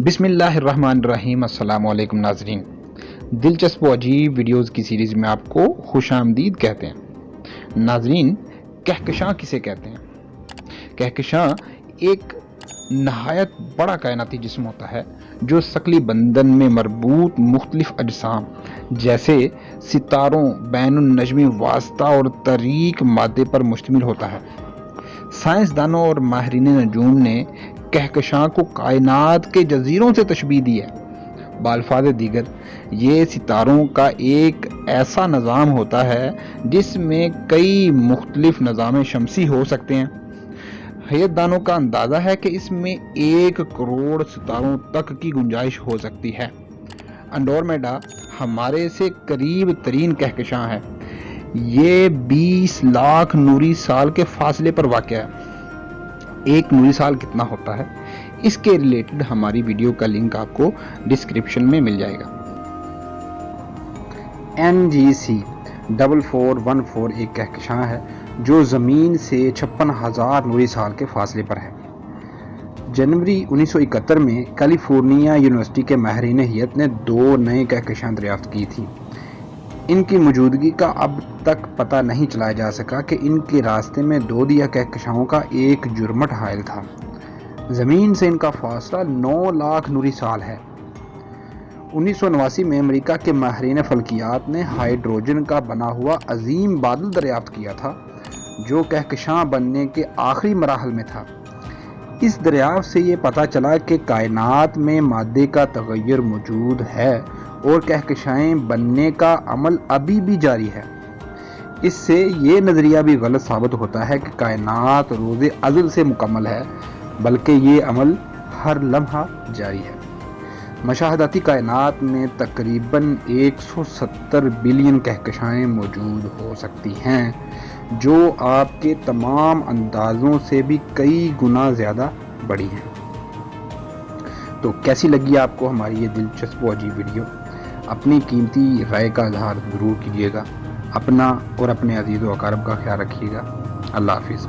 بسم اللہ الرحمن الرحیم۔ السلام علیکم ناظرین، دلچسپ و عجیب ویڈیوز کی سیریز میں آپ کو خوش آمدید کہتے ہیں۔ ناظرین، کہکشاں کسے کہتے ہیں؟ کہکشاں ایک نہایت بڑا کائناتی جسم ہوتا ہے جو ثقلی بندھن میں مربوط مختلف اجسام جیسے ستاروں، بین النجمی واسطہ اور تاریک مادے پر مشتمل ہوتا ہے۔ سائنسدانوں اور ماہرین نجوم نے کہکشاں کو کائنات کے جزیروں سے تشبیہ دی ہے۔ بالفاظ دیگر، یہ ستاروں کا ایک ایسا نظام ہوتا ہے جس میں کئی مختلف نظام شمسی ہو سکتے ہیں۔ حیات دانوں کا اندازہ ہے کہ اس میں 1 کروڑ ستاروں تک کی گنجائش ہو سکتی ہے۔ انڈرومیڈا ہمارے سے قریب ترین کہکشاں ہے۔ یہ 20 لاکھ نوری سال کے فاصلے پر واقع ہے۔ 1 نوری سال کتنا ہوتا ہے، اس کے ریلیٹڈ ہماری ویڈیو کا لنک آپ کو ڈسکرپشن میں مل جائے گا۔ NGC 4414 ایک کہکشاں ہے جو زمین سے 56,000 نوری سال کے فاصلے پر ہے۔ جنوری 1971 میں کیلیفورنیا یونیورسٹی کے ماہرین حیات نے 2 نئے کہکشاں دریافت کی تھی۔ ان کی موجودگی کا اب تک پتہ نہیں چلایا جا سکا کہ ان کے راستے میں 2 دیا کہکشاؤں کا ایک جرمٹ حائل تھا۔ زمین سے ان کا فاصلہ 9 لاکھ نوری سال ہے۔ 1989 میں امریکہ کے ماہرین فلکیات نے ہائیڈروجن کا بنا ہوا عظیم بادل دریافت کیا تھا جو کہکشاں بننے کے آخری مراحل میں تھا۔ اس دریافت سے یہ پتہ چلا کہ کائنات میں مادے کا تغیر موجود ہے اور کہکشائیں بننے کا عمل ابھی بھی جاری ہے۔ اس سے یہ نظریہ بھی غلط ثابت ہوتا ہے کہ کائنات روز ازل سے مکمل ہے، بلکہ یہ عمل ہر لمحہ جاری ہے۔ مشاہداتی کائنات میں تقریباً 170 بلین کہکشائیں موجود ہو سکتی ہیں، جو آپ کے تمام اندازوں سے بھی کئی گنا زیادہ بڑی ہیں۔ تو کیسی لگی آپ کو ہماری یہ دلچسپ و عجیب ویڈیو؟ اپنی قیمتی رائے کا اظہار ضرور کیجیے گا۔ اپنا اور اپنے عزیز و اقارب کا خیال رکھیے گا۔ اللہ حافظ۔